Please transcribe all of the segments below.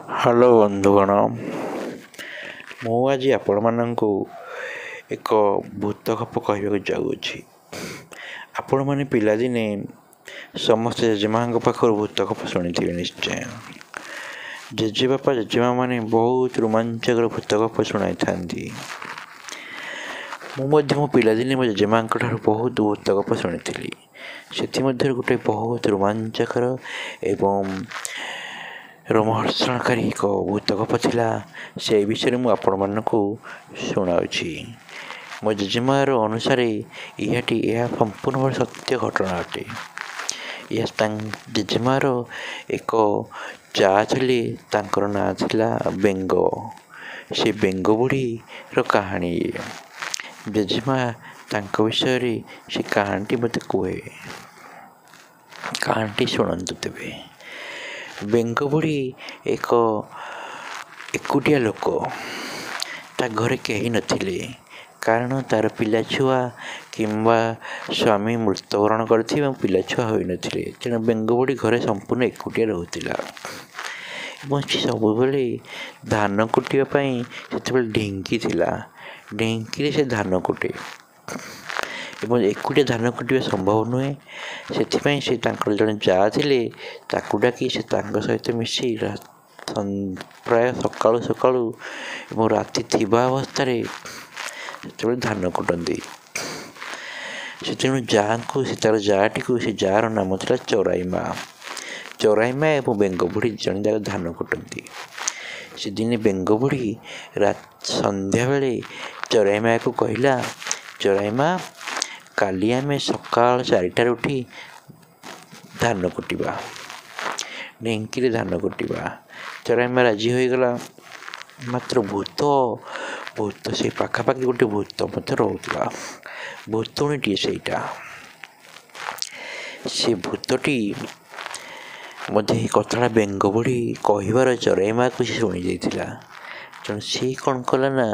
Hello ବନ୍ଧୁଗଣ, ମୁଁ ଆଜି ଆପଣମାନଙ୍କୁ ଏକ ଭୂତ ଗପ କହିବାକୁ ଯାଉଅଛି। ଆପଣମାନେ ପିଲାଦିନେ ସମସ୍ତେ ଜେଜେମାଙ୍କ ପାଖରୁ ଭୂତ ଗପ ଶୁଣିଥିବେ ନିଶ୍ଚୟ। ଜେଜେବାପା ଜେଜେମା ମାନେ ବହୁତ ରୋମାଞ୍ଚକର ଭୂତ ଗପ ଶୁଣାଇଥାନ୍ତି। ମୁଁ ମଧ୍ୟ ମୋ ପିଲାଦିନେ ମୋ ଜେଜେମାଙ୍କ ଠାରୁ ବହୁତ ଭୂତ ଗପ ଶୁଣିଥିଲି। ସେଥିମଧ୍ୟରୁ ଗୋଟେ ବହୁତ ରୋମାଞ୍ଚକର ଏବଂ ରୋମହର୍ଷଣକାରୀ ଏକ ଭୂତ ଗପ ଥିଲା। ସେ ବିଷୟରେ ମୁଁ ଆପଣମାନଙ୍କୁ ଶୁଣାଉଛି। ମୋ ଜେଜେମାର ଅନୁସାରେ ଏହା ସମ୍ପୂର୍ଣ୍ଣ ଭାବେ ସତ୍ୟ ଘଟଣା ଅଟେ। ଜେଜେମାର ଏକ ଚା ଥିଲେ, ତାଙ୍କର ନାଁ ଥିଲା ବେଙ୍ଗ। ସେ ବେଙ୍ଗ ବୁଢ଼ୀର କାହାଣୀ। ଜେଜେମା ତାଙ୍କ ବିଷୟରେ ସେ କାହାଣୀଟି ମୋତେ କୁହେ। କାହାଣୀଟି ଶୁଣନ୍ତୁ ତେବେ। ବେଙ୍ଗ ବୁଢ଼ୀ ଏକ ଏକୁଟିଆ ଲୋକ। ତା ଘରେ କେହି ନଥିଲେ, କାରଣ ତାର ପିଲାଛୁଆ କିମ୍ବା ସ୍ୱାମୀ ମୃତ୍ୟୁବରଣ କରିଥିଲେ ଏବଂ ପିଲାଛୁଆ ହୋଇନଥିଲେ। ତେଣୁ ବେଙ୍ଗ ବୁଢ଼ୀ ଘରେ ସମ୍ପୂର୍ଣ୍ଣ ଏକୁଟିଆ ରହୁଥିଲା ଏବଂ ସେ ସବୁବେଳେ ଧାନ କୁଟିବା ପାଇଁ ସେତେବେଳେ ଢିଙ୍କି ଥିଲା। ଢିଙ୍କିରେ ସେ ଧାନ କୁଟେ ଏବଂ ଏକୁଟିଆ ଧାନ କୁଟିବା ସମ୍ଭବ ନୁହେଁ। ସେଥିପାଇଁ ସେ ତାଙ୍କର ଜଣେ ଯା ଥିଲେ, ତାକୁ ଡାକି ସେ ତାଙ୍କ ସହିତ ମିଶି ପ୍ରାୟ ସକାଳୁ ସକାଳୁ ଏବଂ ରାତି ଥିବା ଅବସ୍ଥାରେ ସେତେବେଳେ ଧାନ କୁଟନ୍ତି। ସେ ତେଣୁ ତାର ଯାଆଟିକୁ, ସେ ଯାଆର ନାମ ଥିଲା ଚରାଇମା। ଚରାଇମା ଏବଂ ବେଙ୍ଗ ବୁଢ଼ୀ ଜଣେ ଯାକ ଧାନ କୁଟନ୍ତି। ସେଦିନେ ବେଙ୍ଗ ବୁଢ଼ୀ ସନ୍ଧ୍ୟାବେଳେ ଚରାଇମାକୁ କହିଲା, ଚରାଇମା, କାଲି ଆମେ ସକାଳ 4ଟାରେ ଉଠି ଧାନ କୁଟିବା, ଢିଙ୍କିରେ ଧାନ କୁଟିବା। ଚରାଇମା ରାଜି ହୋଇଗଲା। ମାତ୍ର ଭୂତ ସେଇ ପାଖାପାଖି ଗୋଟେ ଭୂତ ମଧ୍ୟ ରହୁଥିଲା। ଭୂତୁଣୀଟିଏ ସେଇଟା। ସେ ଭୂତଟି ମଧ୍ୟ ଏ କଥାଟା ବେଙ୍ଗ ବୁଢ଼ୀ କହିବାର ଚରାଇମାକୁ ସେ ଶୁଣି ଯାଇଥିଲା। ତେଣୁ ସେ କ'ଣ କଲା ନା,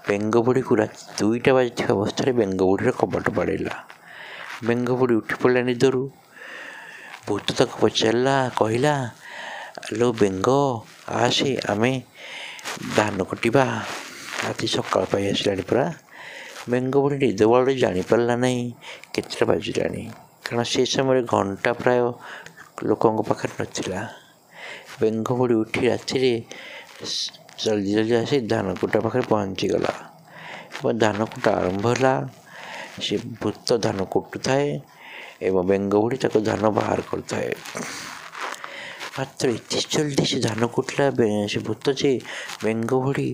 ବେଙ୍ଗ ବୁଢ଼ୀକୁ ରାତି 2ଟା ବାଜିଥିବା ଅବସ୍ଥାରେ ବେଙ୍ଗ ବୁଢ଼ୀର କବାଟ ବାଡ଼େଇଲା। ବେଙ୍ଗ ବୁଢ଼ୀ ଉଠି ପଡ଼ିଲା ନିଦରୁ। ଭୂତ ତାକୁ ପଚାରିଲା, କହିଲା, ଆଲୋ ବେଙ୍ଗ, ଆସେ ଆମେ ଧାନ କୁଟିବା, ରାତି ସକାଳ ପାଇ ଆସିଲାଣି ପରା। ବେଙ୍ଗ ବୁଢ଼ୀ ନିଦ ବଳରେ ଜାଣିପାରିଲା ନାହିଁ କେତେଟା ବାଜିଲାଣି, କାରଣ ସେ ସମୟରେ ଘଣ୍ଟା ପ୍ରାୟ ଲୋକଙ୍କ ପାଖରେ ନଥିଲା। ବେଙ୍ଗ ବୁଢ଼ୀ ଉଠି ରାତିରେ ଜଲ୍ଦି ଜଲ୍ଦି ଆସି ଧାନ କୁଟା ପାଖରେ ପହଞ୍ଚିଗଲା ଏବଂ ଧାନ କୁଟା ଆରମ୍ଭ ହେଲା। ସେ ଭୂତ ଧାନ କୁଟୁଥାଏ ଏବଂ ବେଙ୍ଗ ବୁଢ଼ୀ ତାକୁ ଧାନ ବାହାର କରୁଥାଏ। ମାତ୍ର ଏତେ ଜଲ୍ଦି ସେ ଧାନ କୁଟିଲା ସେ ଭୂତ ଯେ ବେଙ୍ଗ ବୁଢ଼ୀ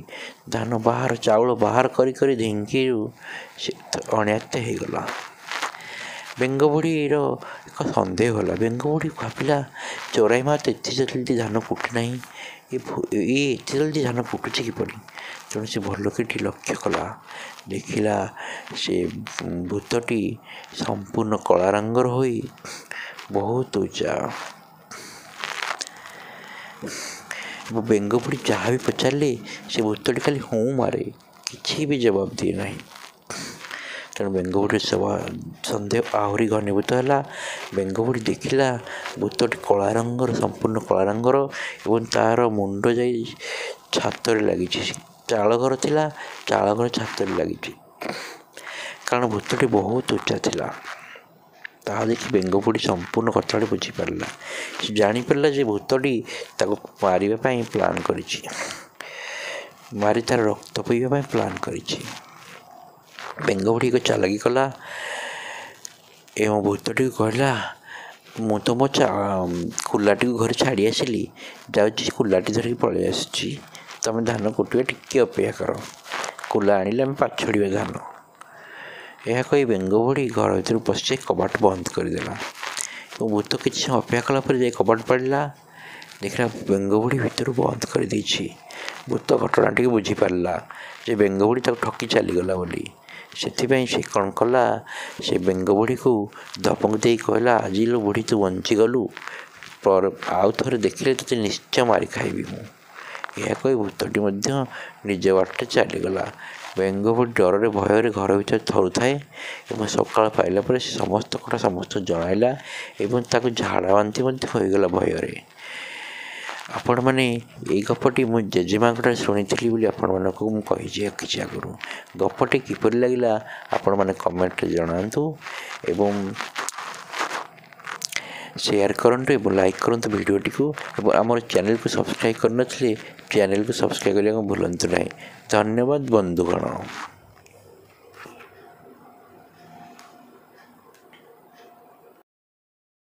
ଚାଉଳ ବାହାର କରି କରି ଢିଙ୍କିରୁ ସେ ଅଣଆୟତ୍ତ ହେଇଗଲା। ବେଙ୍ଗ ବୁଢ଼ୀର ଏକ ସନ୍ଦେହ ହେଲା। ବେଙ୍ଗ ବୁଢ଼ୀ ଭାବିଲା, ଚରାଇମା ତ ଏତେ ଜଲ୍ଦି ଧାନ କୁଟି ନାହିଁ, ଏତେ ଜଲ୍ଦି ଧାନ କୁଟୁଛି କିପରି? ତେଣୁ ସେ ଭଲକି ଲକ୍ଷ୍ୟ କଲା। ଦେଖିଲା ସେ ଭୂତଟି ସମ୍ପୂର୍ଣ୍ଣ କଳା ରଙ୍ଗର ହୋଇ ବହୁତ ଉଚ୍ଚା। ବେଙ୍ଗ ବୁଢ଼ୀ ଯାହା ବି ପଚାରିଲେ ସେ ଭୂତଟି ଖାଲି ହୁଁ ମାରେ, କିଛି ବି ଜବାବ ଦିଏ ନାହିଁ। ତେଣୁ ବେଙ୍ଗ ବୁଢ଼ୀର ସନ୍ଦେହ ଆହୁରି ଘନୀଭୂତ ହେଲା। ବେଙ୍ଗ ବୁଢ଼ୀ ଦେଖିଲା ଭୂତଟି ସମ୍ପୂର୍ଣ୍ଣ କଳା ରଙ୍ଗର ଏବଂ ତାର ମୁଣ୍ଡ ଯାଇ ଛାତରେ ଲାଗିଛି। ଚାଳଘର ଥିଲା, ଚାଳଘର ଛାତରେ ଲାଗିଛି, କାରଣ ଭୂତଟି ବହୁତ ଉଚ୍ଚା ଥିଲା। ତାହା ଦେଖି ବେଙ୍ଗ ବୁଢ଼ୀ ସମ୍ପୂର୍ଣ୍ଣ କଥାଟି ବୁଝିପାରିଲା। ସେ ଜାଣିପାରିଲା ଯେ ଭୂତଟି ତାକୁ ମାରିବା ପାଇଁ ପ୍ଲାନ୍ କରିଛି, ମାରି ତାର ରକ୍ତ ପିଇବା ପାଇଁ ପ୍ଲାନ୍ କରିଛି। ବେଙ୍ଗ ବୁଢ଼ୀ ଏକ ଚାଲାକି କଲା ଏବଂ ଭୂତଟିକୁ କହିଲା, ମୁଁ ତ ମୋ କୁଲାଟିକୁ ଘରେ ଛାଡ଼ି ଆସିଲି, ଯାଉଛି କୁଲାଟି ଧରିକି ପଳେଇ ଆସିଛି। ତମେ ଧାନ କୁଟିବା ଟିକେ ଅପେକ୍ଷା କର, କୁଲା ଆଣିଲେ ଆମେ ପାଛୋଡ଼ିବା ଧାନ। ଏହା କହି ବେଙ୍ଗ ବୁଢ଼ୀ ଘର ଭିତରୁ ପଶି କବାଟ ବନ୍ଦ କରିଦେଲା ଏବଂ ଭୂତ କିଛି ସମୟ ଅପେକ୍ଷା କଲା ପରେ ଯାଇ କବାଟ ପାଳିଲା। ଦେଖିଲା ବେଙ୍ଗ ବୁଢ଼ୀ ଭିତରୁ ବନ୍ଦ କରିଦେଇଛି। ଭୂତ ଘଟଣାଟିକୁ ବୁଝିପାରିଲା ଯେ ବେଙ୍ଗ ବୁଢ଼ୀ ତାକୁ ଠକି ଚାଲିଗଲା ବୋଲି। ସେଥିପାଇଁ ସେ କ'ଣ କଲା, ସେ ବେଙ୍ଗ ବୁଢ଼ୀକୁ ଧମକ ଦେଇ କହିଲା, ଆଜି ଲୋ ବୁଢ଼ୀ ତୁ ବଞ୍ଚିଗଲୁ, ଆଉ ଥରେ ଦେଖିଲେ ତୋତେ ନିଶ୍ଚୟ ମାରି ଖାଇବି ମୁଁ। ଏହା କହି ଭୂତଟି ମଧ୍ୟ ନିଜ ବାଟରେ ଚାଲିଗଲା। ବେଙ୍ଗ ବୁଢ଼ୀ ଡରରେ ଭୟରେ ଘର ଭିତରେ ଥରୁଥାଏ ଏବଂ ସକାଳ ପାଇଲା ପରେ ସେ ସମସ୍ତ କଥା ସମସ୍ତଙ୍କୁ ଜଣାଇଲା ଏବଂ ତାକୁ ଝାଡ଼ା ବାନ୍ତି ମଧ୍ୟ ହୋଇଗଲା ଭୟରେ। ଆପଣମାନେ ଏଇ ଗପଟି ମୁଁ ଜେଜେମାଙ୍କଠାରୁ ଶୁଣିଥିଲି ବୋଲି ଆପଣମାନଙ୍କୁ ମୁଁ କହିଛି କିଛି ଆଗରୁ। ଗପଟି କିପରି ଲାଗିଲା ଆପଣମାନେ କମେଣ୍ଟରେ ଜଣାନ୍ତୁ ଏବଂ ସେୟାର କରନ୍ତୁ ଏବଂ ଲାଇକ୍ କରନ୍ତୁ ଭିଡ଼ିଓଟିକୁ ଏବଂ ଆମର ଚ୍ୟାନେଲକୁ ସବସ୍କ୍ରାଇବ୍ କରିନଥିଲେ ଚ୍ୟାନେଲକୁ ସବସ୍କ୍ରାଇବ୍ କରିବାକୁ ଭୁଲନ୍ତୁ ନାହିଁ। ଧନ୍ୟବାଦ ବନ୍ଧୁଗଣ।